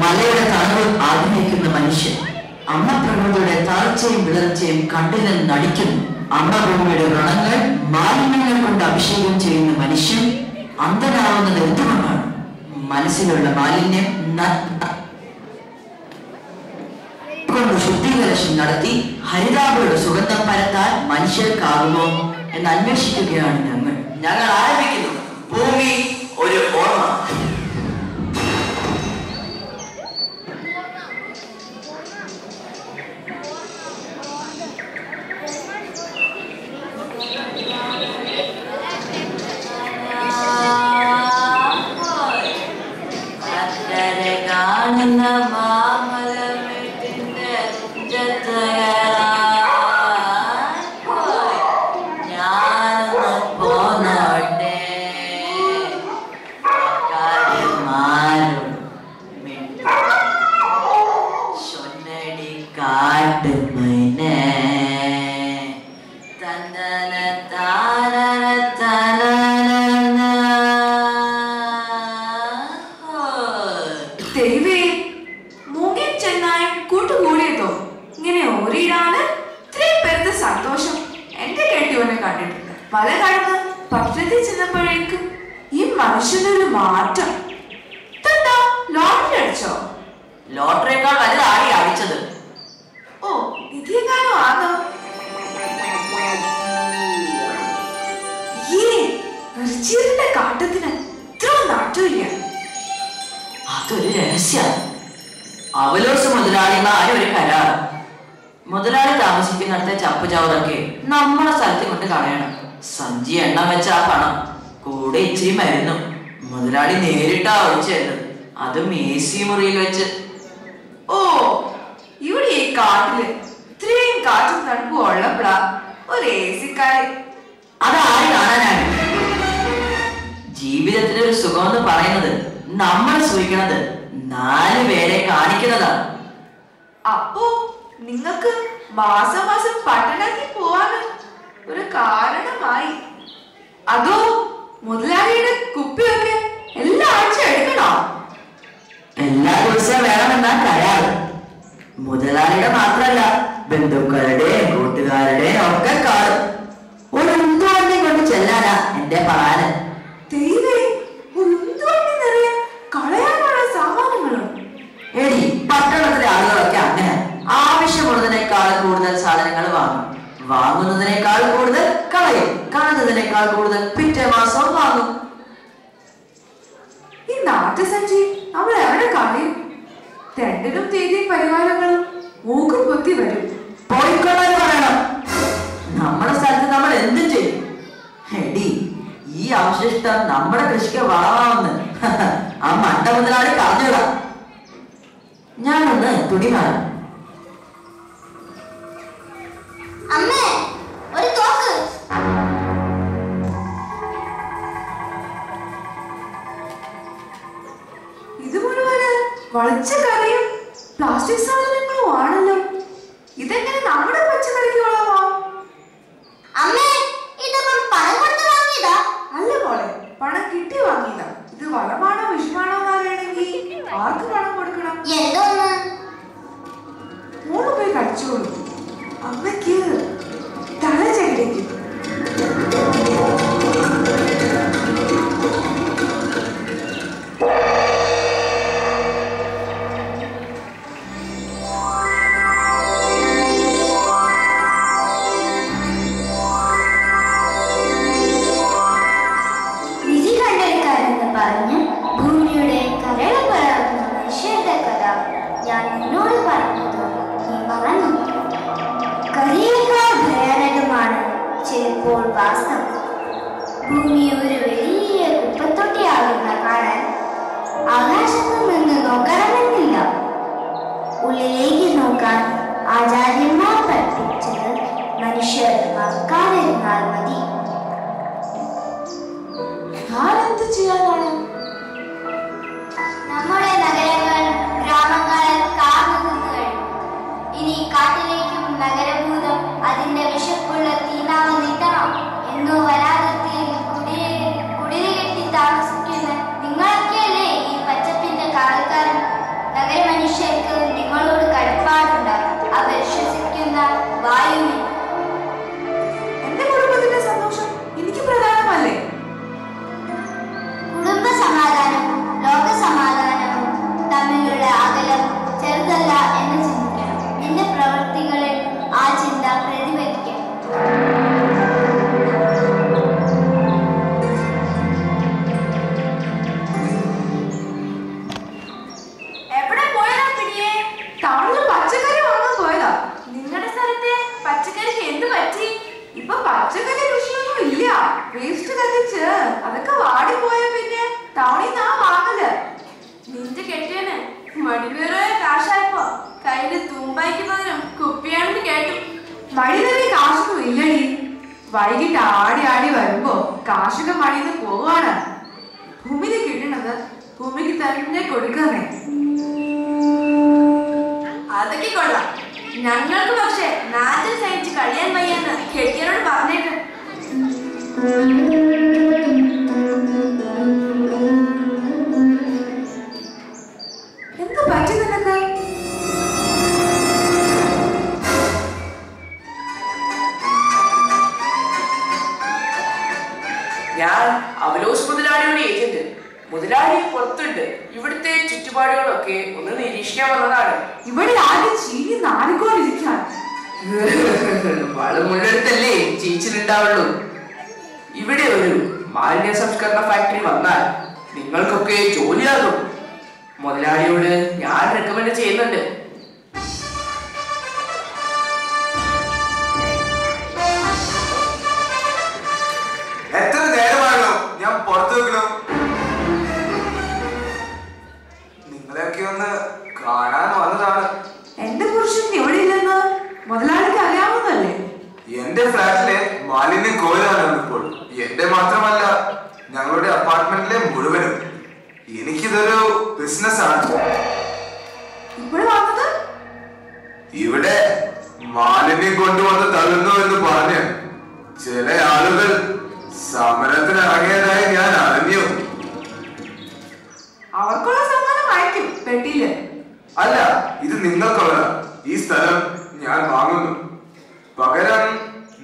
മലയുടെ തണുവ് ആഗ്രഹിക്കുന്ന മനുഷ്യൻ, അമ്മ പ്രകൃതിയുടെ താഴ്ചയും വിളർച്ചയും കണ്ടില്ലെന്ന് നടിക്കുന്നു. അമ്മ ഭൂമിയുടെ വ്രണങ്ങൾ മാലിന്യങ്ങൾ കൊണ്ട് അഭിഷേകം ചെയ്യുന്ന മനുഷ്യൻ അന്ധനാവുന്നത് എന്തുകൊണ്ടാണ്? മനസ്സിലുള്ള മാലിന്യം കൊണ്ട് ശുദ്ധീകരണം നടത്തി ഹരിതാഭയുടെ സുഗന്ധം പരത്താൻ മനുഷ്യർക്കാകുമോ എന്ന് അന്വേഷിക്കുകയാണ് ഞങ്ങൾ ആരംഭിക്കുന്നു. ഭൂമി ഒരു ഓർമ്മ. മനുഷ്യനൊരു മാറ്റം. ലോട്ടറി അടിച്ചോ? ലോട്ടറിയേക്കാൾ വലുതായി അടിച്ചത്. ഓ, ഇതെങ്ങാനോ ആണോ? ഈ കാട്ടത്തിന് ഇത്ര നാട്ടില്ല. അതൊരു രഹസ്യമാണ്. അവലോസ് മുതലാളിമാരെ ഒരു കരാർ. മുതലാളി താമസിക്കുന്നിടത്തെ ചപ്പ് ചവറൊക്കെ നമ്മളെ സ്ഥലത്ത് കൊണ്ട് കളയണം. സഞ്ചി എണ്ണം വെച്ച ആ പണം കൂടെ ഇച്ചിരി മരുന്നും മുതലാളി നേരിട്ടാ ഒഴിച്ചത്. അതും AC മുറിയിൽ വെച്ച്. ഓ, ഇവിടെ ഈ കാട്ടില് ഇത്രയും കാറ്റും തണുപ്പും ഉള്ളപ്പോഴാ ഒരു AC-ക്കാരൻ. അതാര് കാണാനാണ്? ജീവിതത്തിലെ ഒരു സുഖം എന്ന് പറയുന്നത് നമ്മൾ സൂഹിക്കണത് 4 പേരെ കാണിക്കുന്നതാണ്. അപ്പോ നിങ്ങൾക്ക് മാസം മാസം പട്ടണത്തിൽ പോവാന് ഒരു കാരണമായി. അതോ മുതലാളിയുടെ കുപ്പിയൊക്കെ എല്ലാ ആഴ്ച എടുക്കണോ? എല്ലാ ദിവസവും വേണമെന്നാ കരാറ്. മുതലാളിയുടെ മാത്രല്ല, ബന്ധുക്കളുടെ കൂട്ടുകാരുടെ ഒക്കെ കാറ്. ഒരു ഉന്തുവണ്ടി കൊണ്ട് ചെല്ലാനാ എന്റെ പ്ലാന്. കളയാനുള്ള സാമാനങ്ങളും. എടി, പട്ടണത്തിലെ ആളുകളൊക്കെ അങ്ങനെ ആവശ്യമുള്ളതിനേക്കാൾ കൂടുതൽ സാധനങ്ങൾ വാങ്ങും. വാങ്ങുന്നതിനേക്കാൾ കൂടുതൽ കളയും. കളഞ്ഞതിനേക്കാൾ കൂടുതൽ പിറ്റേ മാസം വാങ്ങും. ഈ നാട്ടുസഞ്ചി നമ്മൾ എവിടെ കളയും? രണ്ടിനും തീയതിയും പരിഹാരങ്ങളും മൂക്കും പൊത്തി വരും. പോയിക്കൊള്ളാൻ പറയണം. നമ്മുടെ സ്ഥലത്ത് നമ്മൾ എന്തും ചെയ്യും. എടി, ഈ അവശിഷ്ടം നമ്മുടെ കൃഷിക്ക് വളമാവുന്ന് ആ മണ്ട മുതലാളി പറഞ്ഞുവിടാം. ഞാനൊന്ന് തുണി മാറാം. ഇത് മുഴുവന് വളച്ച കറിയും പ്ലാസ്റ്റിക് സാധനങ്ങളും ആണല്ലോ. ഇതെങ്ങനെ നമ്മുടെ പച്ചക്കറിക്ക് വളമാവും? അല്ല മോളെ, പണം കിട്ടി വാങ്ങിയതാ. ഇത് വളമാണോ വിഷമാണോ എന്നറിയണമെങ്കിൽ ആർക്ക് പണം കൊടുക്കണം? മോള് പോയി കഴിച്ചോളൂ. അമ്മയ്ക്ക് തല ചെടിക്കും. ഭൂമി ഒരു വലിയ കുപ്പത്തൊട്ടിയാകുന്ന കാണാൻ ആകാശത്തു നിന്ന് നോക്കണമെന്നില്ല. ഉള്ളിലേക്ക് നോക്കാൻ ആചാര്യന്മാർ പഠിപ്പിച്ചത് മനുഷ്യർ മറക്കാതിരുന്നാൽ മതി. എന്ത് ചെയ്യാനാണ്? നമ്മുടെ നഗരങ്ങൾ ഗ്രാമങ്ങൾ കാർന്നു തിന്നു കഴിഞ്ഞു. ഇനി കാട്ടിലേക്കും നഗരഭൂതം അതിന്റെ വിശപ്പുള്ള തീനാവ് നീട്ടണം. എന്നോ വരാതിർത്തിയിൽ കുടില് കെട്ടി താമസിക്കുന്ന നിങ്ങളൊക്കെയല്ലേ ഈ പച്ചപ്പിന്റെ കാവൽക്കാരൻ. നഗര വേസ്റ്റ് കത്തിച്ച് അതൊക്കെ വാടിപ്പോയ പിന്നെ ടൗണിൽ നിന്നാ വാങ്ങല്. നിന്റെ കെട്ടിയന് മണിവേറെ കാശായപ്പോ കയ്യില് തൂമ്പായിക്ക് പകരം കുപ്പിയാണെന്ന് കേട്ടു. മണിതവി കാശൊന്നും ഇല്ലടി. വൈകിട്ട് ആടി ആടി വരുമ്പോ കാശൊക്കെ മണിന്ന് പോവാണ്. ഭൂമിക്ക് കിട്ടണത് ഭൂമിക്ക് തന്നെ കൊടുക്കാമേ. അതൊക്കെ കൊള്ളാം. ഞങ്ങൾക്ക് പക്ഷെ നാട്ടിൽ സഹിച്ച് കഴിയാൻ വയ്യെന്ന് കെട്ടിയനോട് പറഞ്ഞേക്ക്. എന്ത് പറ്റി നിനക്ക്? ഞാൻ അവലോസ് മുതലാളിയുടെ ഏജന്റ്. മുതലാളി പുറത്തുണ്ട്. ഇവിടുത്തെ ചുറ്റുപാടുകളൊക്കെ ഒന്ന് നിരീക്ഷിക്കാൻ വന്നതാണ്. ഇവിടെ ആദ്യം ചീനി നാടിക്കോണ്ടിരിക്കാൻ. വളമുള്ളടുത്തല്ലേ ചീച്ചിലുണ്ടാവുള്ളൂ. ഇവിടെ ഒരു മാലിന്യ സംസ്കരണ ഫാക്ടറി വന്നാൽ നിങ്ങൾക്കൊക്കെ ജോലിയാകും. മുതലാളിയോട് ഞാൻ റെക്കമെൻഡ് ചെയ്യുന്നുണ്ട്. എത്ര നേരമാണോ ഞാൻ പുറത്തു വെക്കണം? നിങ്ങളെയൊക്കെ ഒന്ന് കാണാൻ വന്നതാണ്. എന്റെ പുരുഷൻ എവിടെ ഇല്ലെന്ന് മുതലാളിക്ക് അറിയാവുന്നല്ലേ? എന്റെ ഫ്ലാറ്റിലെ മാലിന്യം കോയിലാണ് ഇപ്പോൾ. എന്റെ മാത്രമല്ല, ഞങ്ങളുടെ അപ്പാർട്ട്മെന്റിലെ മുഴുവനും. എനിക്കിതൊരു ബിസിനസ് ആണ്. ഇവിടെ വന്നത് ഇവിടെ മാലിന്യം കൊണ്ടുവന്ന് തള്ളുന്നു എന്ന് പറഞ്ഞ് ചില ആളുകൾ സമരത്തിന് ഇറങ്ങിയതായി ഞാൻ അറിഞ്ഞു. അവർക്കുള്ള സമ്മാനം അയക്കും പെട്ടിയില്. അല്ല, ഇത് നിങ്ങൾക്കുള്ള. ഈ സ്ഥലം ഞാൻ വാങ്ങുന്നു. പകരം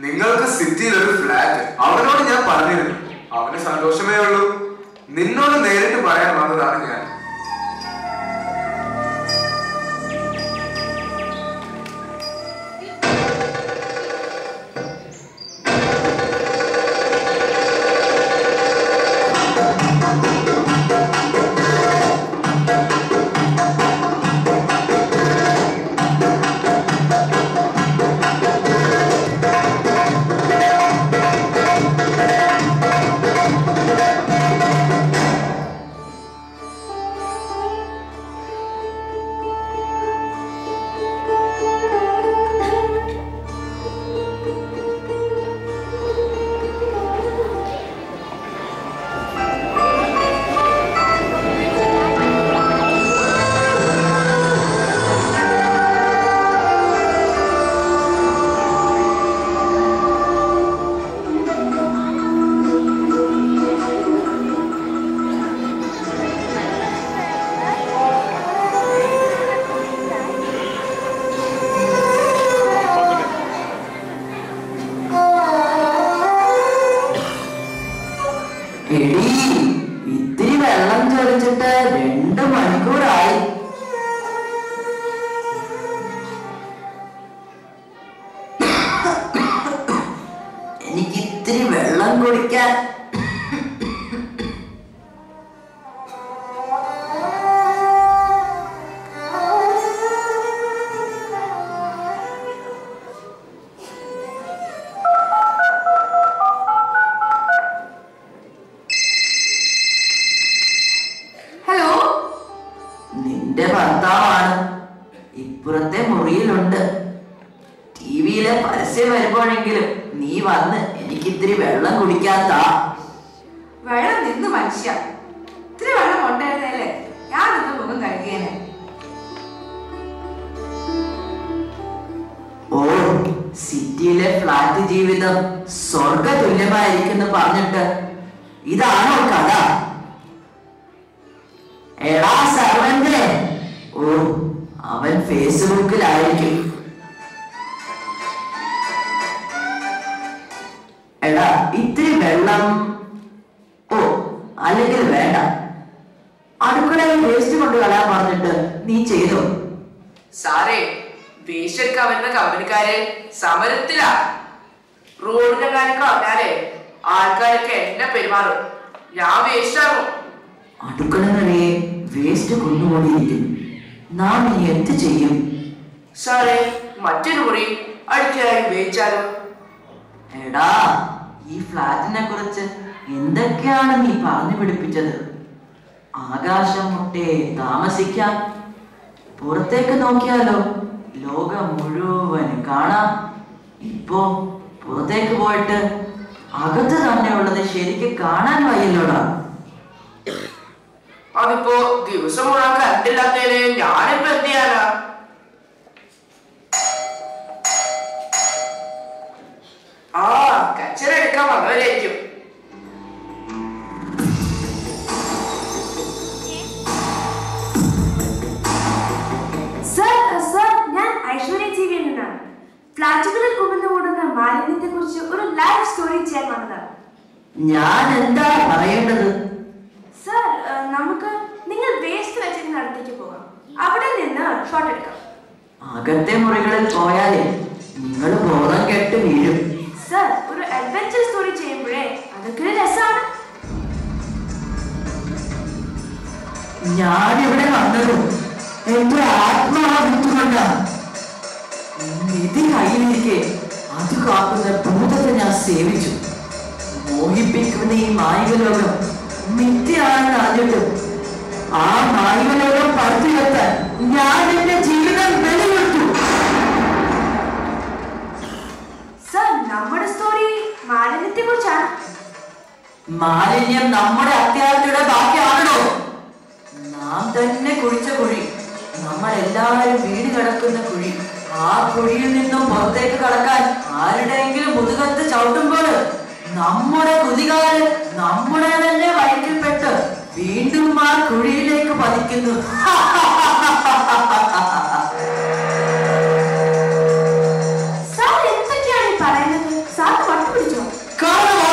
നിങ്ങൾക്ക് സിറ്റിയിൽ ഒരു ഫ്ലാറ്റ്. അവനോട് ഞാൻ പറഞ്ഞിരുന്നു. അവന് സന്തോഷമേ ഉള്ളൂ. നിന്നോട് നേരിട്ട് പറയാൻ വന്നതാണ് ഞാൻ. ഇത്തിരി വെള്ളം ചൊരിച്ചിട്ട് 2 മണിക്കൂറായി. എനിക്ക് ഇത്തിരി വെള്ളം കുടിക്കാൻ. നിന്റെ ഭർത്താവാണ്. ഇപ്പുറത്തെ മുറിയിലുണ്ട്. ടിവിയിലെ പരസ്യം വരുമ്പോഴെങ്കിലും നീ വന്ന് എനിക്കിത്തിരി വെള്ളം കുടിക്കാൻ താ. വെള്ളം നിന്ന് മനുഷ്യ. ഇത്തിരി വെള്ളം കൊണ്ടായിരുന്നല്ലേ ഞാൻ നിന്ന് മുഖം കഴുകിയേനെ. ഓ, സിറ്റിയിലെ ഫ്ലാറ്റ് ജീവിതം സ്വർഗ തുല്യമായിരിക്കുന്നു പറഞ്ഞിട്ട് ഇതാണോ കഥ? എടാ സർവന്റെ, ഓ അവൻ ഫേസ്ബുക്കിലായിരിക്കും. എടാ ഇത്തിരി വെള്ളം. ഓ അല്ലെങ്കിൽ വേണ്ട. അടുക്കളയിൽ വേസ്റ്റ് കൊണ്ട് കളയാൻ പറഞ്ഞിട്ട് നീ ചെയ്തോ? സാറേ, വേസ്റ്റ് എടുക്കാൻ വരുന്ന കമ്പനിക്കാര് സമരത്തിലാ. റോഡിന്റെ കാര്യം പറഞ്ഞാലേ ആൾക്കാരൊക്കെ എന്നെ പെരുമാറും. ഞാൻ വേസ്റ്റ് ആകും. അടുക്കള നിറയെ വേസ്റ്റ് കൊണ്ടുപോയിരിക്കുന്നു. നാം ഇനി എന്ത് ചെയ്യും? സാറേ, മറ്റൊരു മുറി അടുക്കളയായി ഉപയോഗിച്ചാലോ? എടാ ഈ ഫ്ലാറ്റിനെ കുറിച്ച് എന്തൊക്കെയാണ് നീ പറഞ്ഞു പിടിപ്പിച്ചത്? ആകാശം മുട്ടേ താമസിക്കാൻ, പുറത്തേക്ക് നോക്കിയാലോ ലോകം മുഴുവൻ കാണാം. ഇപ്പോ പുറത്തേക്ക് പോയിട്ട് അകത്ത് തന്നെ ഉള്ളത് ശരിക്ക് കാണാൻ വയ്യല്ലോടാ. അതിപ്പോ ദിവസം മുഴുവൻ കണ്ടില്ലാത്തതിന് ഞാനിപ്പോ എന്ത് ചെയ്യാനാ? ആ കച്ചറെടുക്കാൻ വന്നവരായിരിക്കും. ഐശ്വര്യ ജീവിയിൽ നിന്നാണ്. ഫ്ലാറ്റുകളിൽ കുമിഞ്ഞുകൂടുന്ന മാലിന്യത്തെ കുറിച്ച് ഒരു ലൈവ് സ്റ്റോറി ചെയ്യാൻ വന്നതാണ്. ഞാൻ എന്താ പറയേണ്ടത്? സർ, നമുക്ക് നിങ്ങൾ വേസ്റ്റ് വെച്ചിരുന്ന അടുത്തേക്ക് പോകാം. അവിടെ നിന്ന് ഷോട്ട് എടുക്കാം. അകത്തെ മുറികളിൽ പോയാലേ നിങ്ങൾ ബോധം കെട്ട് വീഴും. സർ, ഒരു അഡ്വഞ്ചർ സ്റ്റോറി ചെയ്യുമ്പോഴേ അതൊക്കെ ഒരു രസമാണ്. ഞാനിവിടെ വന്നത് എന്റെ ആത്മാവിട്ടുകൊണ്ടാണ്. നിധി കയ്യിലിരിക്കെ അത് കാക്കുന്ന ഭൂതത്തെ ഞാൻ സേവിച്ചു. മോഹിപ്പിക്കുന്ന ഈ മായിക ലോകം മിഥ്യയാണെന്ന് അറിഞ്ഞിട്ടും ആ മായിക ലോകം പടുത്തുയർത്താൻ ഞാൻ എന്റെ ജീവിതം ബലികൊടുത്തു. സർ, നമ്മുടെ സ്റ്റോറി മാലിന്യത്തെ കുറിച്ചാണ്. മാലിന്യം നമ്മുടെ അത്യാവശ്യയുടെ ബാക്കിയാണല്ലോ. നാം തന്നെ കുഴിച്ച കുഴി, നമ്മളെല്ലാവരും വീട് കിടക്കുന്ന കുഴി. ആ കുഴിയിൽ നിന്നും പുറത്തേക്ക് കടക്കാൻ ആരുടെയെങ്കിലും മുതുകത്ത് ചവിട്ടുമ്പോൾ നമ്മുടെ കുതികാല് നമ്മുടെ തന്നെ വയറ്റിൽപ്പെട്ട് വീണ്ടും ആ കുഴിയിലേക്ക് പതിക്കുന്നു. സാർ എന്തൊക്കെയാണ് ഈ പറയുന്നത്? സാർ വട്ടുപിടിച്ചോ? കാണുമോ?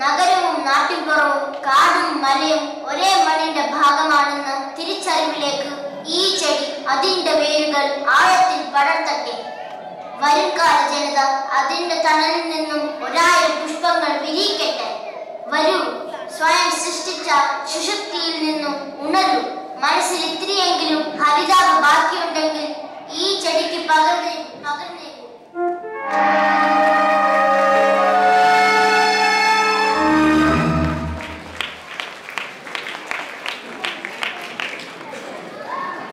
നഗരവും നാട്ടിൻപുറവും കാടും മലയും ഒരേ മണ്ണിന്റെ ഭാഗമാണെന്ന തിരിച്ചറിവിലേക്ക് ഈ ചെടി അതിന്റെ വേരുകൾ ആഴത്തിൽ പടർത്തട്ടെ. വരുംകാല ജനത അതിന്റെ തണലിൽ നിന്നും 1000 പുഷ്പങ്ങൾ വിരിയിക്കട്ടെ. വരൂ, സ്വയം സൃഷ്ടിച്ച സുഷുപ്തിയിൽ നിന്നും ഉണരൂ. മനസ്സിൽ ഇത്തിരിയെങ്കിലും ഹരിതാപ ബാക്കിയുണ്ടെങ്കിൽ ഈ ചെടിക്ക് പകർന്നേക്കൂ.